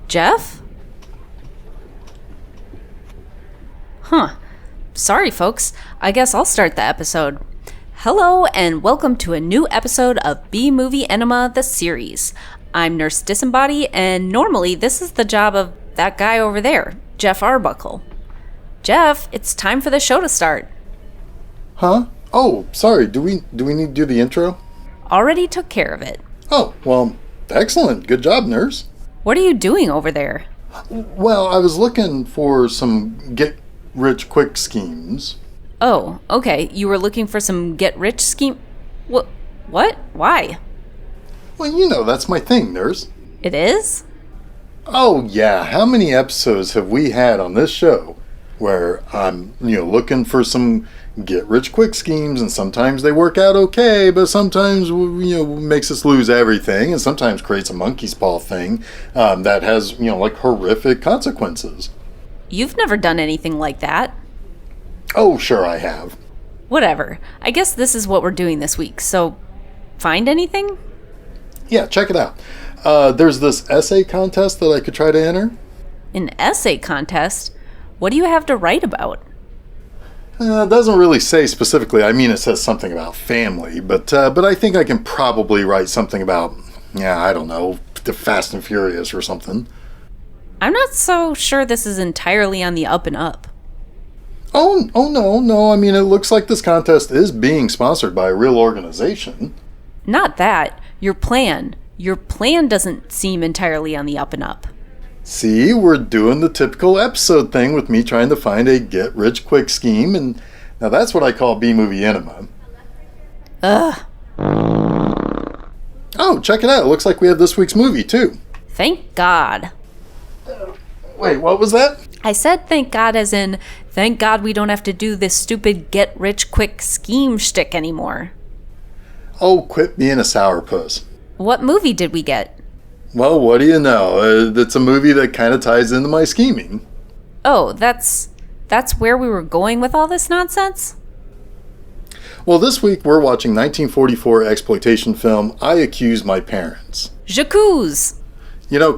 Jeff? Huh. Sorry, folks. I guess I'll start the episode. Hello, and welcome to a new episode of B-Movie Enema, the series. I'm Nurse Disembody, and normally this is the job of that guy over there, Jeff Arbuckle. Jeff, it's time for the show to start. Huh? Oh, sorry. Do we need to do the intro? Already took care of it. Oh, well, excellent. Good job, nurse. What are you doing over there? Well, I was looking for some get-rich-quick schemes. Oh, okay. You were looking for some get-rich scheme... What? Why? Well, you know, that's my thing, nurse. It is? Oh, yeah. How many episodes have we had on this show where I'm, looking for some get-rich-quick schemes, and sometimes they work out okay, but sometimes, makes us lose everything, and sometimes creates a monkey's paw thing that has, like horrific consequences. You've never done anything like that. Oh, sure I have. Whatever. I guess this is what we're doing this week, so find anything? Yeah, check it out. There's this essay contest that I could try to enter. An essay contest? What do you have to write about? It doesn't really say specifically. I mean, it says something about family, but I think I can probably write something about, I don't know, the Fast and Furious or something. I'm not so sure this is entirely on the up and up. Oh, no. I mean, it looks like this contest is being sponsored by a real organization. Not that. Your plan. Your plan doesn't seem entirely on the up and up. See, we're doing the typical episode thing with me trying to find a get-rich-quick scheme, and now that's what I call B-Movie Enema. Ugh. Oh, check it out. It looks like we have this week's movie, too. Thank God. Wait, what was that? I said thank God as in, thank God we don't have to do this stupid get-rich-quick scheme shtick anymore. Oh, quit being a sourpuss. What movie did we get? Well, what do you know? It's a movie that kind of ties into my scheming. Oh, that's where we were going with all this nonsense? Well, this week we're watching 1944 exploitation film, I Accuse My Parents. J'accuse!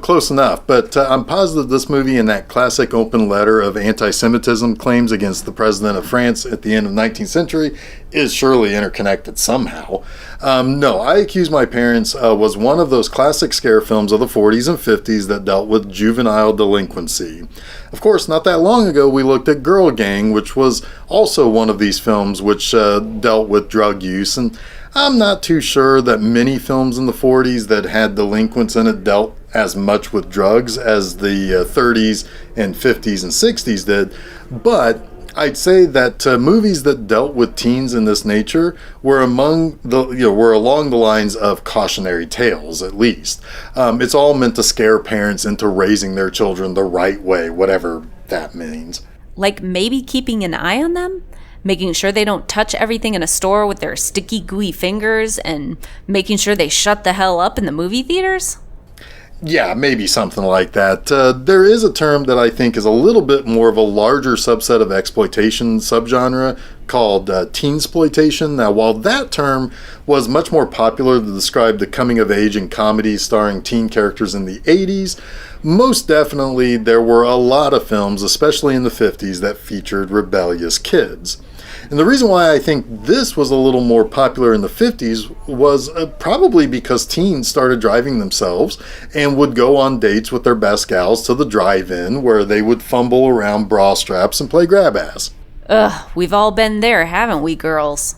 Close enough, but I'm positive this movie and that classic open letter of anti-Semitism claims against the president of France at the end of the 19th century is surely interconnected somehow. No, I Accuse My Parents was one of those classic scare films of the 40s and 50s that dealt with juvenile delinquency. Of course, not that long ago we looked at Girl Gang, which was also one of these films which dealt with drug use, and I'm not too sure that many films in the 40s that had delinquents in it dealt as much with drugs as the 30s and 50s and 60s did, but I'd say that movies that dealt with teens in this nature were along the lines of cautionary tales, at least. It's all meant to scare parents into raising their children the right way, whatever that means. Like maybe keeping an eye on them? Making sure they don't touch everything in a store with their sticky, gooey fingers, and making sure they shut the hell up in the movie theaters? Yeah, maybe something like that. There is a term that I think is a little bit more of a larger subset of exploitation subgenre called teensploitation. Now, while that term was much more popular to describe the coming-of-age in comedies starring teen characters in the 80s, most definitely there were a lot of films, especially in the 50s, that featured rebellious kids. And the reason why I think this was a little more popular in the 50s was probably because teens started driving themselves and would go on dates with their best gals to the drive-in where they would fumble around bra straps and play grab ass. Ugh, we've all been there, haven't we, girls?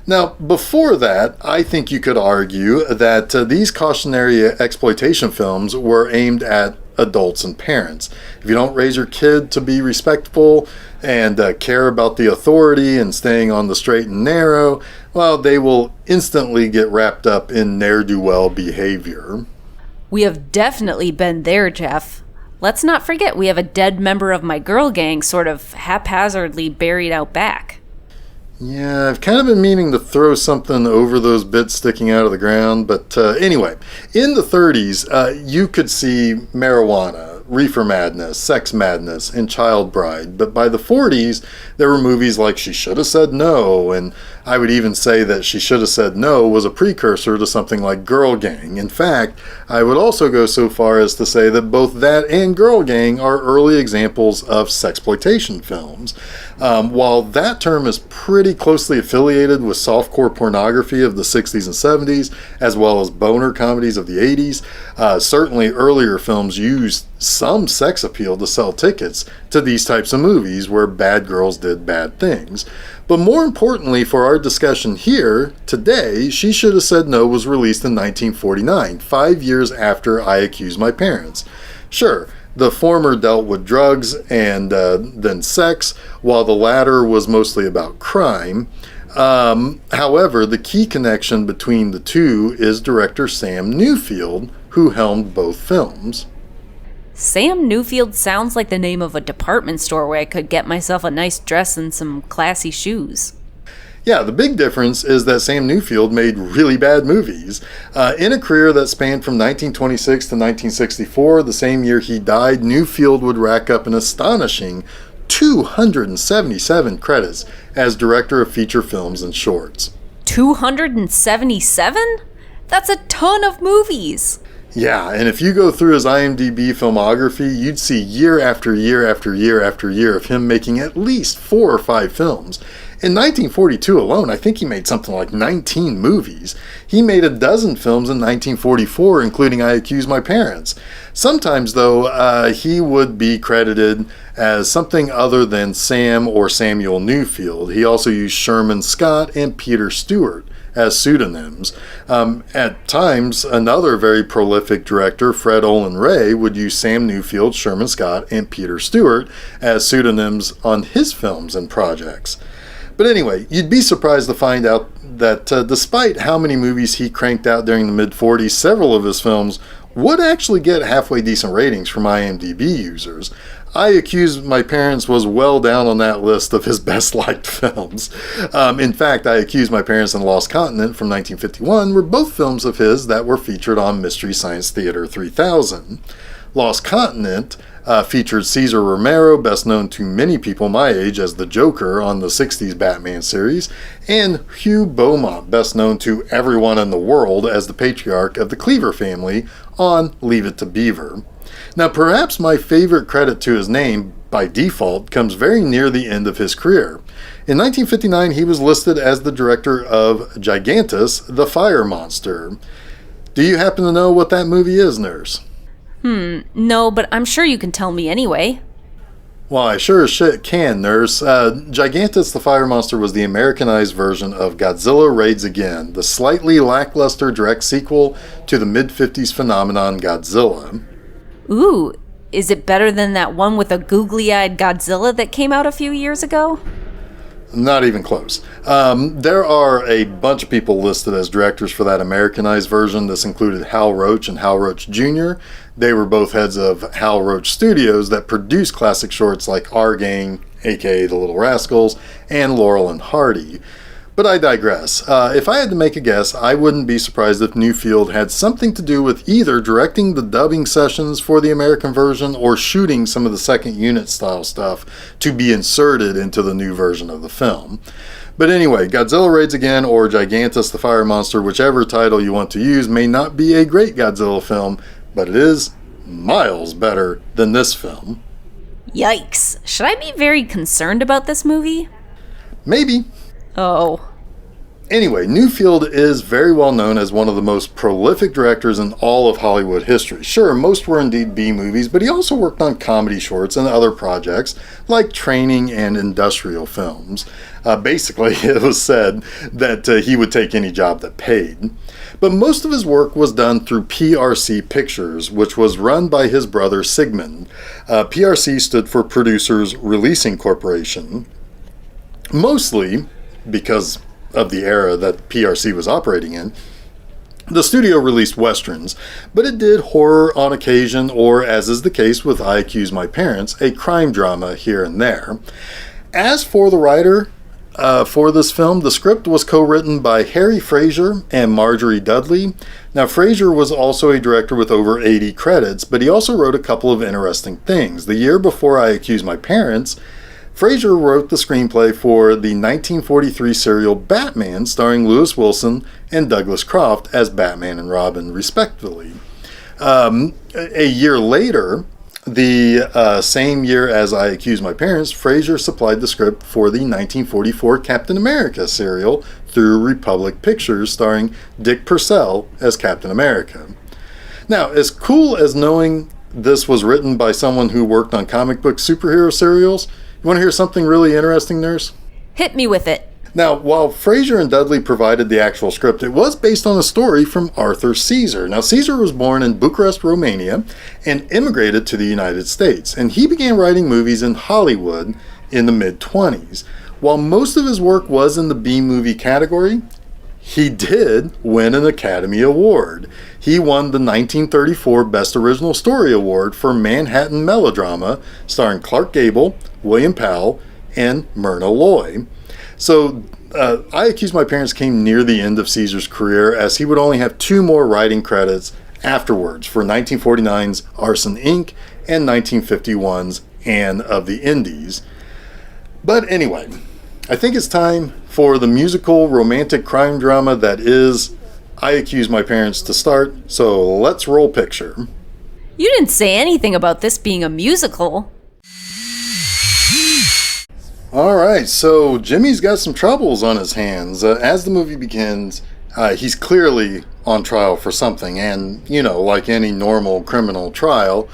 Now, before that, I think you could argue that these cautionary exploitation films were aimed at adults and parents. If you don't raise your kid to be respectful and care about the authority and staying on the straight and narrow, well, they will instantly get wrapped up in ne'er-do-well behavior. We have definitely been there, Jeff. Let's not forget we have a dead member of my girl gang sort of haphazardly buried out back. Yeah, I've kind of been meaning to throw something over those bits sticking out of the ground, but anyway, in the 30s, you could see marijuana, Reefer Madness, Sex Madness, and Child Bride. But by the 40s, there were movies like She Should Have Said No, and I would even say that She Should Have Said No was a precursor to something like Girl Gang. In fact, I would also go so far as to say that both that and Girl Gang are early examples of sexploitation films. While that term is pretty closely affiliated with softcore pornography of the 60s and 70s, as well as boner comedies of the 80s, certainly earlier films used some sex appeal to sell tickets to these types of movies where bad girls did bad things. But more importantly for our discussion here today, She Should Have Said No was released in 1949, 5 years after I Accuse My Parents. Sure, the former dealt with drugs and then sex, while the latter was mostly about crime. However, the key connection between the two is director Sam Newfield, who helmed both films. Sam Newfield sounds like the name of a department store where I could get myself a nice dress and some classy shoes. Yeah, the big difference is that Sam Newfield made really bad movies. In a career that spanned from 1926 to 1964, the same year he died, Newfield would rack up an astonishing 277 credits as director of feature films and shorts. 277? That's a ton of movies! Yeah, and if you go through his IMDb filmography, you'd see year after year after year after year of him making at least 4 or 5 films. In 1942 alone, I think he made something like 19 movies. He made a dozen films in 1944, including I Accuse My Parents. Sometimes, though, he would be credited as something other than Sam or Samuel Newfield. He also used Sherman Scott and Peter Stewart as pseudonyms. At times, another very prolific director, Fred Olen Ray, would use Sam Newfield, Sherman Scott, and Peter Stewart as pseudonyms on his films and projects. But anyway, you'd be surprised to find out that despite how many movies he cranked out during the mid-40s, several of his films would actually get halfway decent ratings from IMDb users. I Accuse My Parents was well down on that list of his best-liked films. In fact, I Accuse My Parents and Lost Continent from 1951 were both films of his that were featured on Mystery Science Theater 3000. Lost Continent featured Cesar Romero, best known to many people my age as the Joker on the 60s Batman series, and Hugh Beaumont, best known to everyone in the world as the patriarch of the Cleaver family on Leave It to Beaver. Now, perhaps my favorite credit to his name, by default, comes very near the end of his career. In 1959, he was listed as the director of Gigantus, the Fire Monster. Do you happen to know what that movie is, Nurse? No, but I'm sure you can tell me anyway. Well, I sure as shit can, Nurse. Gigantus the Fire Monster was the Americanized version of Godzilla Raids Again, the slightly lackluster direct sequel to the mid-50s phenomenon Godzilla. Ooh, is it better than that one with a googly-eyed Godzilla that came out a few years ago? Not even close. There are a bunch of people listed as directors for that Americanized version. This included Hal Roach and Hal Roach Jr. They were both heads of Hal Roach Studios that produced classic shorts like Our Gang, aka The Little Rascals, and Laurel and Hardy. But I digress. If I had to make a guess, I wouldn't be surprised if Newfield had something to do with either directing the dubbing sessions for the American version or shooting some of the second unit style stuff to be inserted into the new version of the film. But anyway, Godzilla Raids Again or Gigantus the Fire Monster, whichever title you want to use, may not be a great Godzilla film, but it is miles better than this film. Yikes. Should I be very concerned about this movie? Maybe. Oh. Anyway, Newfield is very well known as one of the most prolific directors in all of Hollywood history. Sure, most were indeed B-movies, but he also worked on comedy shorts and other projects like training and industrial films. Basically, it was said that he would take any job that paid. But most of his work was done through PRC Pictures, which was run by his brother Sigmund. PRC stood for Producers Releasing Corporation. Mostly because of the era that PRC was operating in, the studio released westerns, but it did horror on occasion, or, as is the case with I Accuse My Parents, a crime drama here and there. As for the writer, for this film. The script was co-written by Harry Fraser and Marjorie Dudley. Now, Fraser was also a director with over 80 credits, but he also wrote a couple of interesting things. The year before I Accuse My Parents, Fraser wrote the screenplay for the 1943 serial Batman, starring Lewis Wilson and Douglas Croft as Batman and Robin, respectively. A year later, the same year as I Accuse My Parents, Fraser supplied the script for the 1944 Captain America serial through Republic Pictures, starring Dick Purcell as Captain America. Now, as cool as knowing this was written by someone who worked on comic book superhero serials, you want to hear something really interesting, Nurse? Hit me with it. Now, while Fraser and Dudley provided the actual script, it was based on a story from Arthur Seizure. Now, Seizure was born in Bucharest, Romania, and immigrated to the United States, and he began writing movies in Hollywood in the mid-20s. While most of his work was in the B-movie category, he did win an Academy Award. He won the 1934 Best Original Story Award for Manhattan Melodrama, starring Clark Gable, William Powell, and Myrna Loy. So, I Accuse My Parents came near the end of Caesar's career, as he would only have 2 more writing credits afterwards for 1949's Arson Inc. and 1951's Anne of the Indies. But anyway, I think it's time for the musical romantic crime drama that is I Accuse My Parents to start, so let's roll picture. You didn't say anything about this being a musical. Alright, so Jimmy's got some troubles on his hands. As the movie begins, he's clearly on trial for something, and, like any normal criminal trial,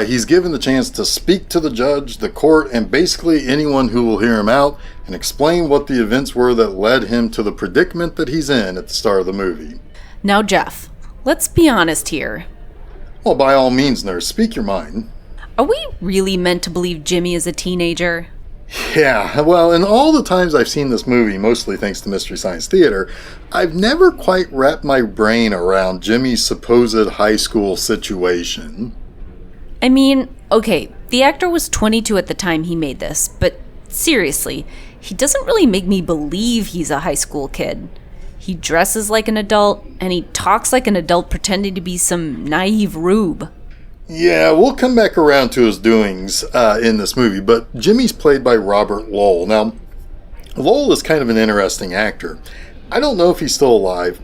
he's given the chance to speak to the judge, the court, and basically anyone who will hear him out and explain what the events were that led him to the predicament that he's in at the start of the movie. Now, Jeff, let's be honest here. Well, by all means, Nurse, speak your mind. Are we really meant to believe Jimmy is a teenager? Yeah, well, in all the times I've seen this movie, mostly thanks to Mystery Science Theater, I've never quite wrapped my brain around Jimmy's supposed high school situation. I mean, okay, the actor was 22 at the time he made this, but seriously, he doesn't really make me believe he's a high school kid. He dresses like an adult, and he talks like an adult pretending to be some naive rube. Yeah, we'll come back around to his doings in this movie, but Jimmy's played by Robert Lowell. Now, Lowell is kind of an interesting actor. I don't know if he's still alive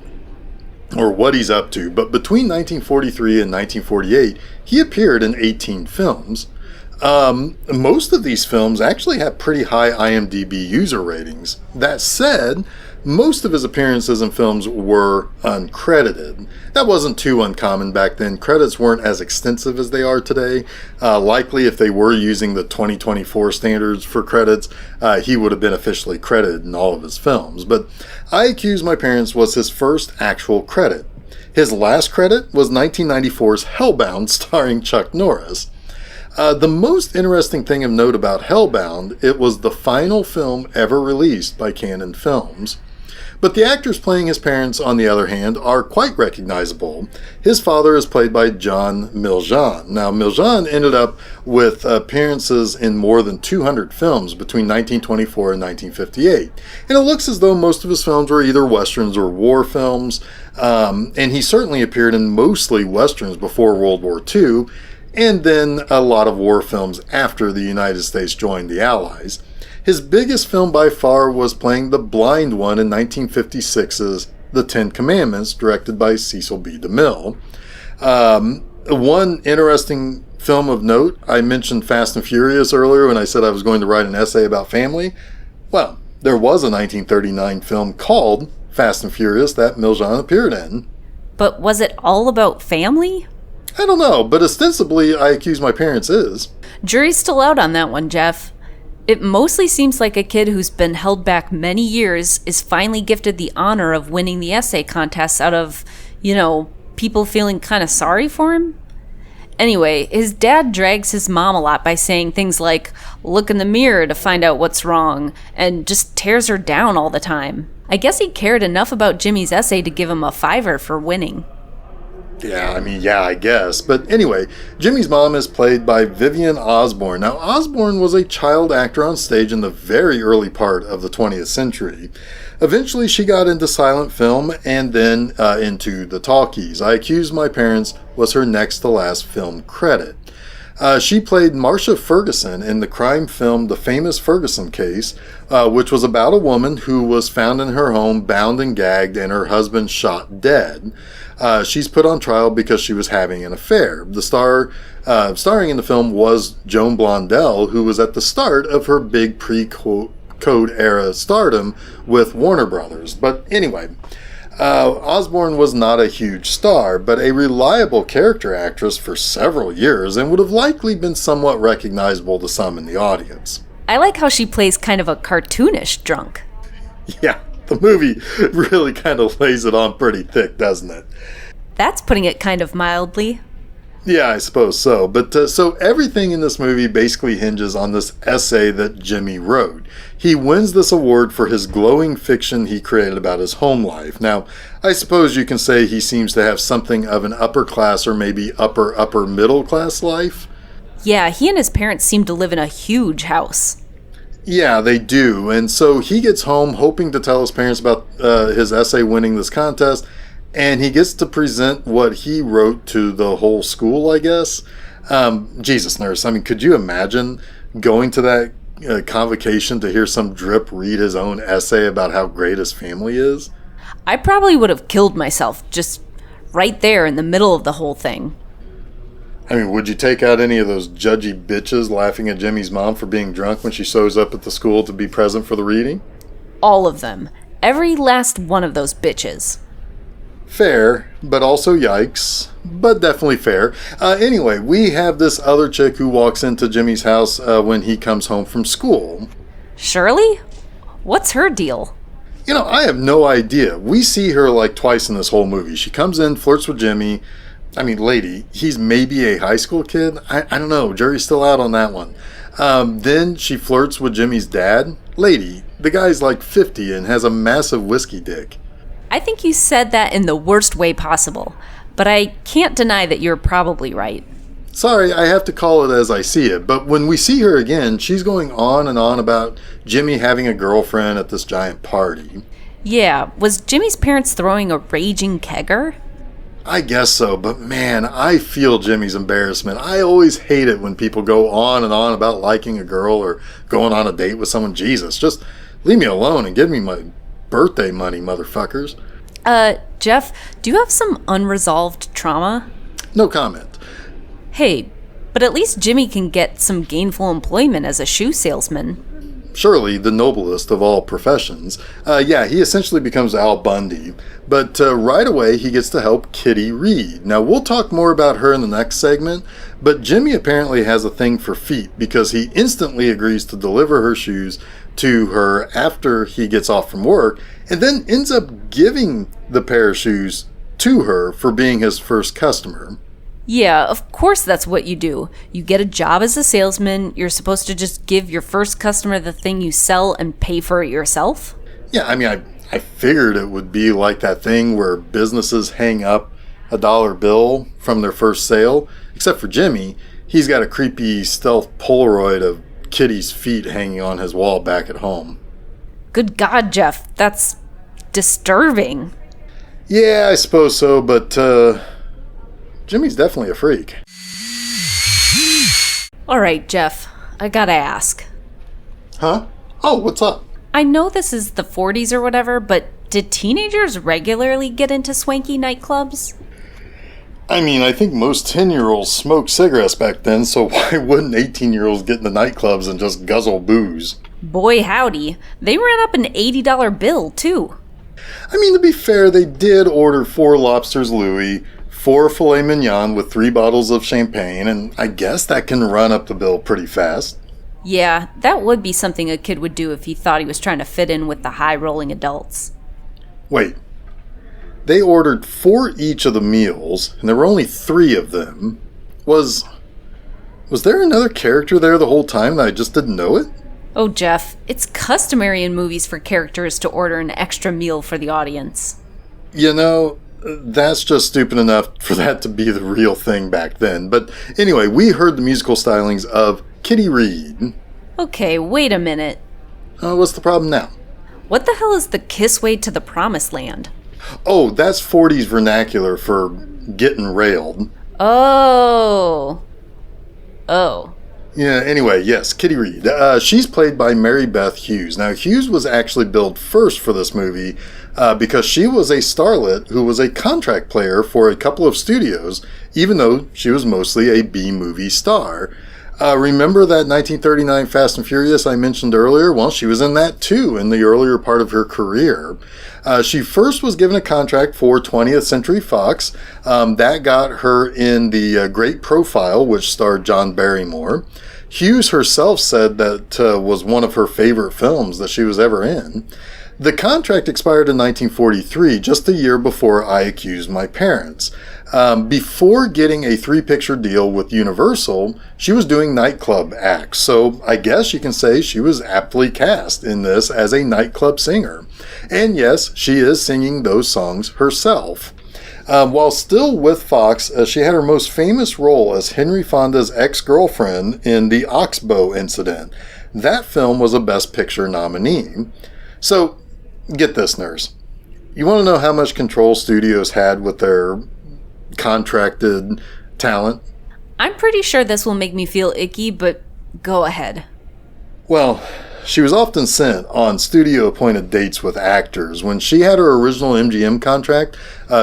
or what he's up to, but between 1943 and 1948, he appeared in 18 films. Most of these films actually have pretty high IMDb user ratings. That said, most of his appearances in films were uncredited. That wasn't too uncommon back then. Credits weren't as extensive as they are today. Likely, if they were using the 2024 standards for credits, he would have been officially credited in all of his films. But I Accuse My Parents was his first actual credit. His last credit was 1994's Hellbound, starring Chuck Norris. The most interesting thing of note about Hellbound, it was the final film ever released by Canon Films. But the actors playing his parents, on the other hand, are quite recognizable. His father is played by John Miljan. Now, Miljan ended up with appearances in more than 200 films between 1924 and 1958. And it looks as though most of his films were either westerns or war films, and he certainly appeared in mostly westerns before World War II, and then a lot of war films after the United States joined the Allies. His biggest film by far was playing the blind one in 1956's The Ten Commandments, directed by Cecil B. DeMille. One interesting film of note, I mentioned Fast and Furious earlier when I said I was going to write an essay about family. Well, there was a 1939 film called Fast and Furious that Miljan appeared in. But was it all about family? I don't know, but ostensibly I Accuse My Parents is. Jury's still out on that one, Jeff. It mostly seems like a kid who's been held back many years is finally gifted the honor of winning the essay contest out of, people feeling kind of sorry for him. Anyway, his dad drags his mom a lot by saying things like, look in the mirror to find out what's wrong, and just tears her down all the time. I guess he cared enough about Jimmy's essay to give him a $5 for winning. Yeah, I guess. But anyway, Jimmy's mom is played by Vivian Osborne. Now, Osborne was a child actor on stage in the very early part of the 20th century. Eventually, she got into silent film and then into the talkies. I Accuse My Parents was her next to last film credit. She played Marcia Ferguson in the crime film The Famous Ferguson Case, which was about a woman who was found in her home bound and gagged and her husband shot dead. She's put on trial because she was having an affair. The starring in the film was Joan Blondell, who was at the start of her big pre-Code era stardom with Warner Brothers. But anyway, Osborne was not a huge star, but a reliable character actress for several years and would have likely been somewhat recognizable to some in the audience. I like how she plays kind of a cartoonish drunk. Yeah, the movie really kind of lays it on pretty thick, doesn't it? That's putting it kind of mildly. Yeah, I suppose so. But so everything in this movie basically hinges on this essay that Jimmy wrote. He wins this award for his glowing fiction he created about his home life. Now, I suppose you can say he seems to have something of an upper class or maybe upper middle class life. Yeah, he and his parents seem to live in a huge house. Yeah, they do. And so he gets home hoping to tell his parents about his essay winning this contest. And he gets to present what he wrote to the whole school, I guess. Jesus, nurse. I mean, could you imagine going to that convocation to hear some drip read his own essay about how great his family is? I probably would have killed myself just right there in the middle of the whole thing. I mean, would you take out any of those judgy bitches laughing at Jimmy's mom for being drunk when she shows up at the school to be present for the reading? All of them. Every last one of those bitches. Fair, but also yikes, but definitely fair. Anyway, we have this other chick who walks into Jimmy's house when he comes home from school. Shirley? What's her deal? You know, I have no idea. We see her like twice in this whole movie. She comes in, flirts with Jimmy. I mean, lady, he's maybe a high school kid. I don't know. Jury's still out on that one. Then she flirts with Jimmy's dad. Lady, the guy's like 50 and has a massive whiskey dick. I think you said that in the worst way possible, but I can't deny that you're probably right. Sorry, I have to call it as I see it, but when we see her again, she's going on and on about Jimmy having a girlfriend at this giant party. Yeah, was Jimmy's parents throwing a raging kegger? I guess so, but man, I feel Jimmy's embarrassment. I always hate it when people go on and on about liking a girl or going on a date with someone. Jesus, just leave me alone and give me my birthday money, motherfuckers. Jeff, do you have some unresolved trauma? No comment. Hey, but at least Jimmy can get some gainful employment as a shoe salesman. Surely the noblest of all professions. Yeah, he essentially becomes Al Bundy. But right away, he gets to help Kitty Reed. Now, we'll talk more about her in the next segment, but Jimmy apparently has a thing for feet because he instantly agrees to deliver her shoes to her after he gets off from work, and then ends up giving the pair of shoes to her for being his first customer. Yeah, of course that's what you do. You get a job as a salesman, you're supposed to just give your first customer the thing you sell and pay for it yourself? Yeah, I mean, I figured it would be like that thing where businesses hang up a dollar bill from their first sale, except for Jimmy. He's got a creepy stealth Polaroid of Kitty's feet hanging on his wall back at home. Good God, Jeff, that's disturbing. Yeah, I suppose so, but Jimmy's definitely a freak. All right, Jeff, I gotta ask. Huh? Oh, what's up? I know this is the 40s or whatever, but did teenagers regularly get into swanky nightclubs? I mean, I think most 10-year-olds smoked cigarettes back then, so why wouldn't 18-year-olds get into nightclubs and just guzzle booze? Boy howdy, they ran up an $80 bill, too. I mean, to be fair, they did order 4 lobsters Louis, 4 filet mignon with 3 bottles of champagne, and I guess that can run up the bill pretty fast. Yeah, that would be something a kid would do if he thought he was trying to fit in with the high-rolling adults. Wait. They ordered 4 each of the meals, and there were only 3 of them. Was there another character there the whole time that I just didn't know it? Oh, Jeff, it's customary in movies for characters to order an extra meal for the audience. You know, That's just stupid enough for that to be the real thing back then. But anyway, we heard the musical stylings of Kitty Reed. Okay, wait a minute. What's the problem now? What the hell is the Kiss Way to the Promised Land? Oh, that's 40s vernacular for getting railed. Oh. Yeah, anyway, yes, Kitty Reed. She's played by Mary Beth Hughes. Now, Hughes was actually billed first for this movie because she was a starlet who was a contract player for a couple of studios, even though she was mostly a B-movie star. Remember that 1939 Fast and Furious I mentioned earlier? Well, she was in that too in the earlier part of her career. She first was given a contract for 20th Century Fox. That got her in the Great Profile, which starred John Barrymore. Hughes herself said that was one of her favorite films that she was ever in. The contract expired in 1943, just a year before I Accused My Parents. Before getting a 3-picture deal with Universal, she was doing nightclub acts, so I guess you can say she was aptly cast in this as a nightclub singer. And yes, she is singing those songs herself. While still with Fox, she had her most famous role as Henry Fonda's ex-girlfriend in the Oxbow Incident. That film was a Best Picture nominee. So, get this, nurse. You want to know how much control studios had with their contracted talent? I'm pretty sure this will make me feel icky, but go ahead. Well, she was often sent on studio-appointed dates with actors. When she had her original MGM contract,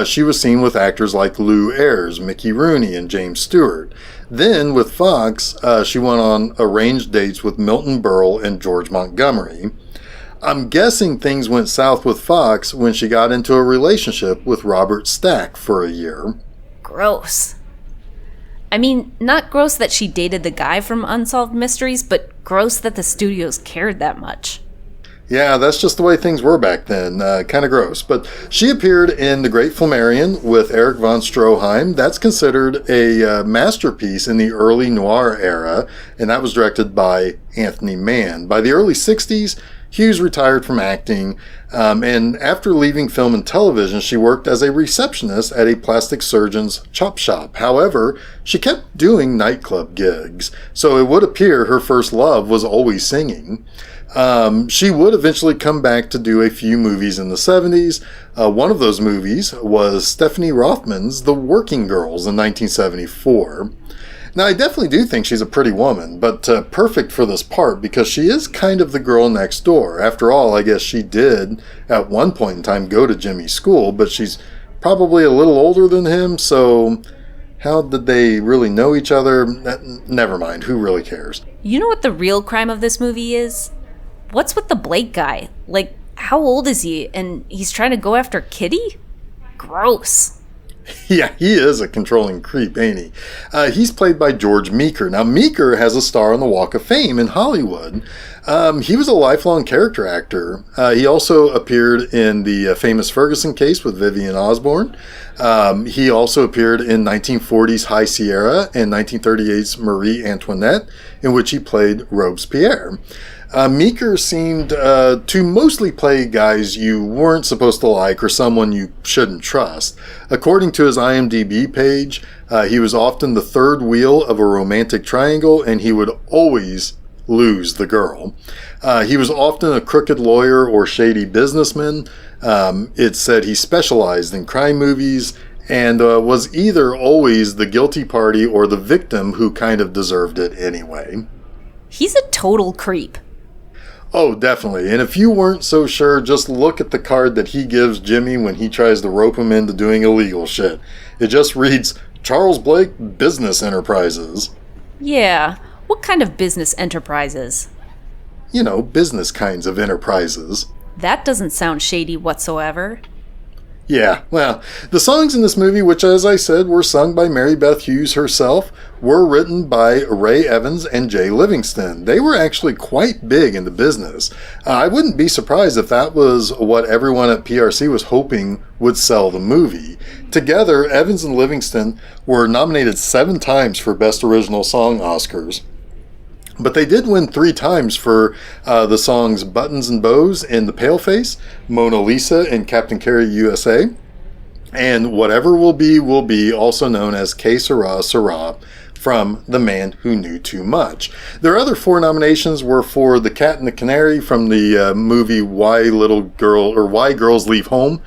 she was seen with actors like Lou Ayres, Mickey Rooney, and James Stewart. Then, with Fox, she went on arranged dates with Milton Berle and George Montgomery. I'm guessing things went south with Fox when she got into a relationship with Robert Stack for a year. Gross. I mean, not gross that she dated the guy from Unsolved Mysteries, but gross that the studios cared that much. Yeah, that's just the way things were back then. Kind of gross. But she appeared in The Great Flammarion with Erich von Stroheim. That's considered a masterpiece in the early noir era, and that was directed by Anthony Mann. By the early 60s, Hughes retired from acting, and after leaving film and television, she worked as a receptionist at a plastic surgeon's chop shop. However, she kept doing nightclub gigs, so it would appear her first love was always singing. She would eventually come back to do a few movies in the 70s. One of those movies was Stephanie Rothman's The Working Girls in 1974. Now, I definitely do think she's a pretty woman, but perfect for this part because she is kind of the girl next door. After all, I guess she did, at one point in time, go to Jimmy's school, but she's probably a little older than him, so how did they really know each other? Never mind, who really cares? You know what the real crime of this movie is? What's with the Blake guy? Like, how old is he? And he's trying to go after Kitty? Gross. Yeah, he is a controlling creep, ain't he? He's played by George Meeker. Now, Meeker has a star on the Walk of Fame in Hollywood. He was a lifelong character actor. He also appeared in the famous Ferguson case with Vivian Osborne. He also appeared in 1940's High Sierra and 1938's Marie Antoinette, in which he played Robespierre. Meeker seemed to mostly play guys you weren't supposed to like or someone you shouldn't trust. According to his IMDb page, he was often the third wheel of a romantic triangle, and he would always lose the girl. He was often a crooked lawyer or shady businessman. It said he specialized in crime movies and was either always the guilty party or the victim who kind of deserved it anyway. He's a total creep. Oh, definitely. And if you weren't so sure, just look at the card that he gives Jimmy when he tries to rope him into doing illegal shit. It just reads, Charles Blake, Business Enterprises. Yeah, what kind of business enterprises? You know, business kinds of enterprises. That doesn't sound shady whatsoever. Yeah, well, the songs in this movie, which as I said were sung by Mary Beth Hughes herself, were written by Ray Evans and Jay Livingston. They were actually quite big in the business. I wouldn't be surprised if that was what everyone at PRC was hoping would sell the movie. Together, Evans and Livingston were nominated 7 times for Best Original Song Oscars. But they did win 3 times for the songs Buttons and Bows in The Paleface, Mona Lisa in Captain Carey USA, And whatever will be, also known as Que Sera, Sera, from The Man Who Knew Too Much. Their other 4 nominations were for The Cat and the Canary from the movie Why Girls Leave Home,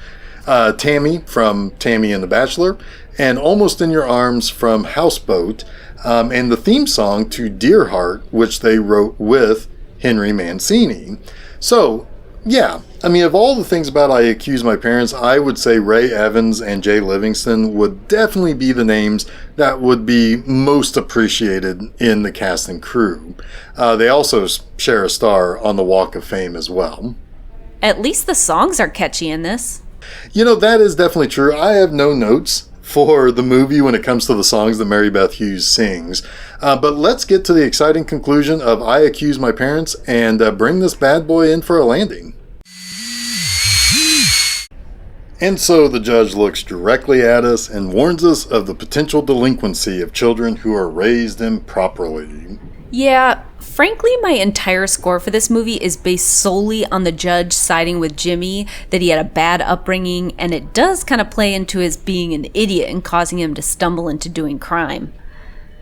Tammy from Tammy and the Bachelor, and Almost in Your Arms from Houseboat, and the theme song to Dear Heart, which they wrote with Henry Mancini. So, yeah, I mean, of all the things about I Accuse My Parents, I would say Ray Evans and Jay Livingston would definitely be the names that would be most appreciated in the cast and crew. They also share a star on the Walk of Fame as well. At least the songs are catchy in this. You know, that is definitely true. I have no notes for the movie when it comes to the songs that Mary Beth Hughes sings. But let's get to the exciting conclusion of I Accuse My Parents and bring this bad boy in for a landing. And so the judge looks directly at us and warns us of the potential delinquency of children who are raised improperly. Yeah, frankly, my entire score for this movie is based solely on the judge siding with Jimmy, that he had a bad upbringing, and it does kind of play into his being an idiot and causing him to stumble into doing crime.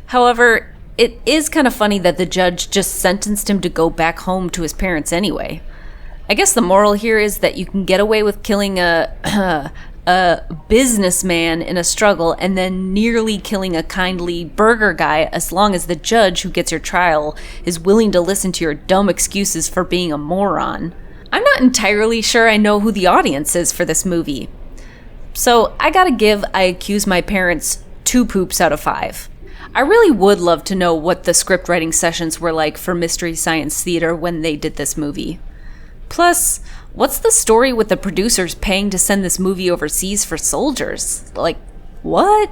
However, it is kind of funny that the judge just sentenced him to go back home to his parents anyway. I guess the moral here is that you can get away with killing a businessman in a struggle and then nearly killing a kindly burger guy as long as the judge who gets your trial is willing to listen to your dumb excuses for being a moron. I'm not entirely sure I know who the audience is for this movie. So I gotta give I Accuse My Parents 2 poops out of 5. I really would love to know what the script writing sessions were like for Mystery Science Theater when they did this movie. Plus, what's the story with the producers paying to send this movie overseas for soldiers? Like, what?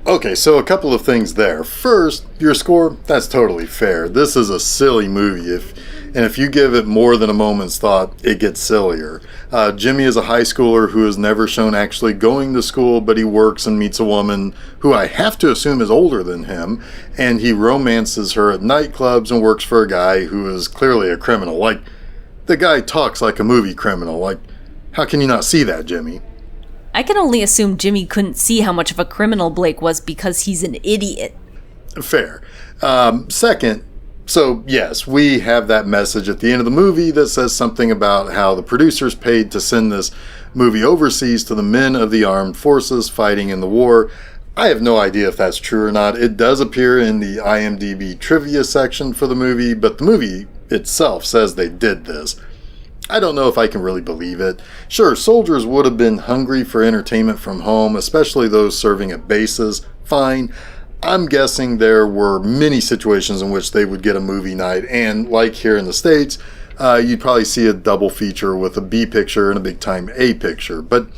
Okay, so a couple of things there. First, your score, that's totally fair. This is a silly movie, and if you give it more than a moment's thought, it gets sillier. Jimmy is a high schooler who is never shown actually going to school, but he works and meets a woman who I have to assume is older than him, and he romances her at nightclubs and works for a guy who is clearly a criminal. Like, the guy talks like a movie criminal. Like, how can you not see that, Jimmy? I can only assume Jimmy couldn't see how much of a criminal Blake was because he's an idiot. Fair. Second, so yes, we have that message at the end of the movie that says something about how the producers paid to send this movie overseas to the men of the armed forces fighting in the war. I have no idea if that's true or not. It does appear in the IMDb trivia section for the movie, but the movie itself says they did this. I don't know if I can really believe it. Sure, soldiers would have been hungry for entertainment from home, especially those serving at bases. Fine. I'm guessing there were many situations in which they would get a movie night, and like here in the States, you'd probably see a double feature with a B picture and a big time A picture. But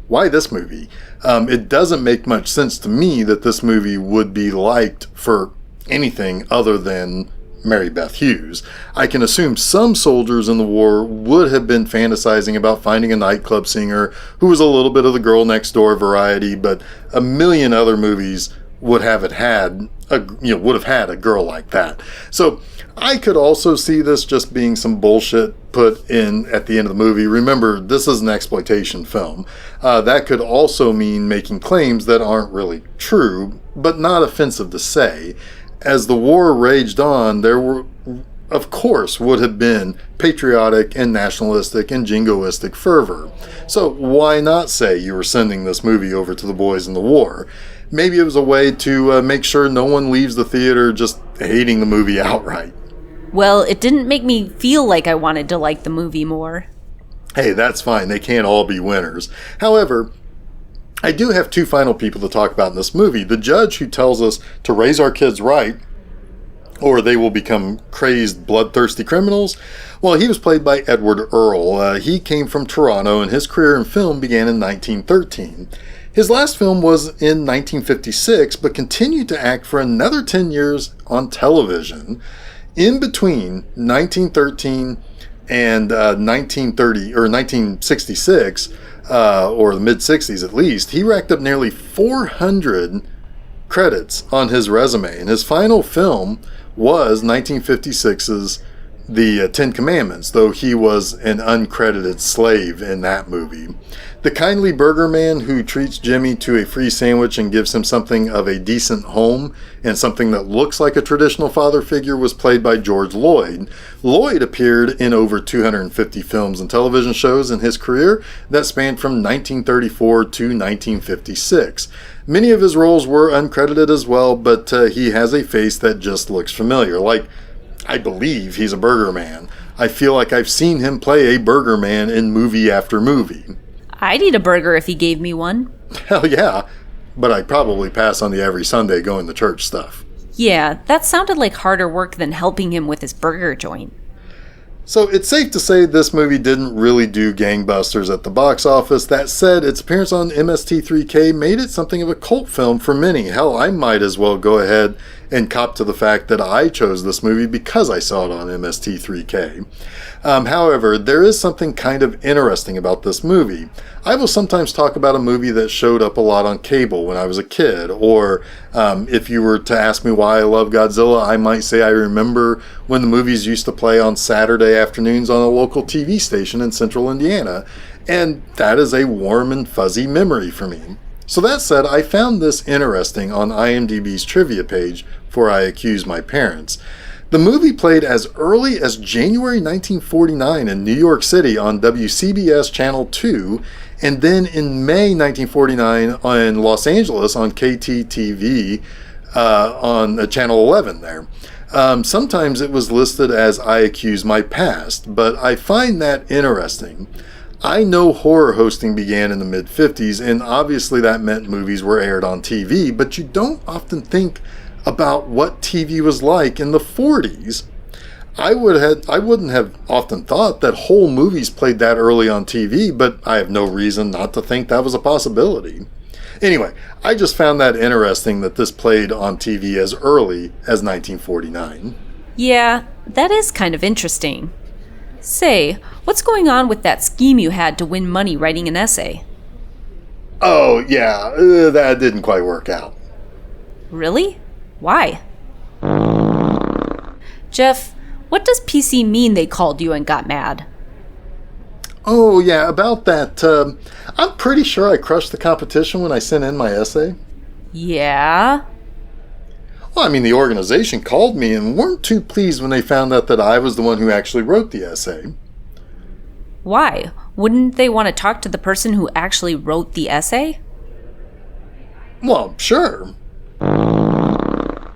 why this movie? It doesn't make much sense to me that this movie would be liked for anything other than Mary Beth Hughes. I can assume some soldiers in the war would have been fantasizing about finding a nightclub singer who was a little bit of the girl next door variety, but a million other movies would have had a girl like that. So I could also see this just being some bullshit put in at the end of the movie. Remember, this is an exploitation film. That could also mean making claims that aren't really true, but not offensive to say. As the war raged on, there were, of course, would have been patriotic and nationalistic and jingoistic fervor. So why not say you were sending this movie over to the boys in the war? Maybe it was a way to make sure no one leaves the theater just hating the movie outright. Well, it didn't make me feel like I wanted to like the movie more. Hey, that's fine. They can't all be winners. However, I do have 2 final people to talk about in this movie. The judge who tells us to raise our kids right, or they will become crazed, bloodthirsty criminals. Well, he was played by Edward Earl. He came from Toronto, and his career in film began in 1913. His last film was in 1956, but continued to act for another 10 years on television. In between 1913 and 1966, or the mid-60s at least, he racked up nearly 400 credits on his resume, and his final film was 1956's the Ten Commandments, though he was an uncredited slave in that movie. The kindly burger man who treats Jimmy to a free sandwich and gives him something of a decent home and something that looks like a traditional father figure was played by George Lloyd. Lloyd appeared in over 250 films and television shows in his career that spanned from 1934 to 1956. Many of his roles were uncredited as well, but he has a face that just looks familiar. Like, I believe he's a burger man. I feel like I've seen him play a burger man in movie after movie. I'd eat a burger if he gave me one. Hell yeah, but I'd probably pass on the every Sunday going to church stuff. Yeah, that sounded like harder work than helping him with his burger joint. So it's safe to say this movie didn't really do gangbusters at the box office. That said, its appearance on MST3K made it something of a cult film for many. Hell, I might as well go ahead and cop to the fact that I chose this movie because I saw it on MST3K. However, there is something kind of interesting about this movie. I will sometimes talk about a movie that showed up a lot on cable when I was a kid, or if you were to ask me why I love Godzilla, I might say I remember when the movies used to play on Saturday afternoons on a local TV station in central Indiana, and that is a warm and fuzzy memory for me. So that said, I found this interesting on IMDb's trivia page for I Accuse My Parents. The movie played as early as January 1949 in New York City on WCBS Channel 2, and then in May 1949 in Los Angeles on KTTV on Channel 11 there. Sometimes it was listed as I Accuse My Past, but I find that interesting. I know horror hosting began in the mid-50s, and obviously that meant movies were aired on TV, but you don't often think about what TV was like in the 40s. I wouldn't have often thought that whole movies played that early on TV, but I have no reason not to think that was a possibility. Anyway, I just found that interesting that this played on TV as early as 1949. Yeah, that is kind of interesting. Say, what's going on with that scheme you had to win money writing an essay? Oh, yeah, that didn't quite work out. Really? Why? Jeff, what does PC mean they called you and got mad? Oh, yeah, about that. I'm pretty sure I crushed the competition when I sent in my essay. Yeah? Well, I mean, the organization called me and weren't too pleased when they found out that I was the one who actually wrote the essay. Why? Wouldn't they want to talk to the person who actually wrote the essay? Well, sure.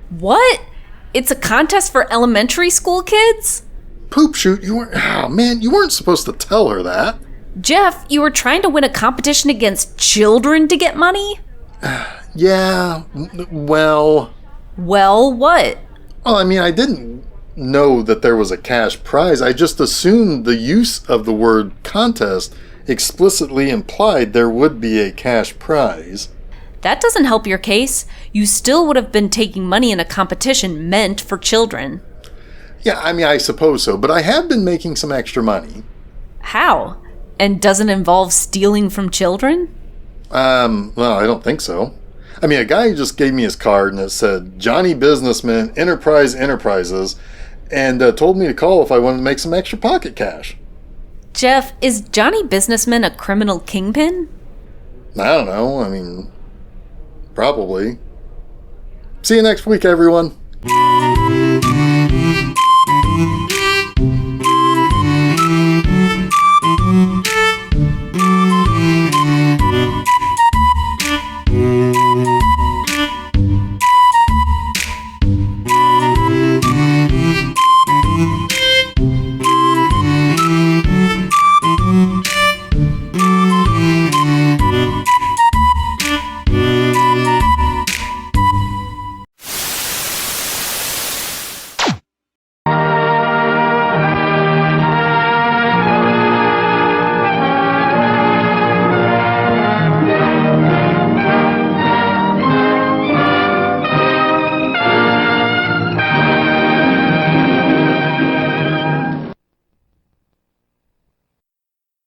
What? It's a contest for elementary school kids? Poop shoot, you weren't supposed to tell her that. Jeff, you were trying to win a competition against children to get money? Yeah, well... Well, what? Well, I mean, I didn't know that there was a cash prize. I just assumed the use of the word contest explicitly implied there would be a cash prize. That doesn't help your case. You still would have been taking money in a competition meant for children. Yeah, I mean, I suppose so, but I have been making some extra money. How? And doesn't involve stealing from children? Well, I don't think so. I mean, a guy just gave me his card and it said, Johnny Businessman, Enterprises, and told me to call if I wanted to make some extra pocket cash. Jeff, is Johnny Businessman a criminal kingpin? I don't know. I mean, probably. See you next week, everyone.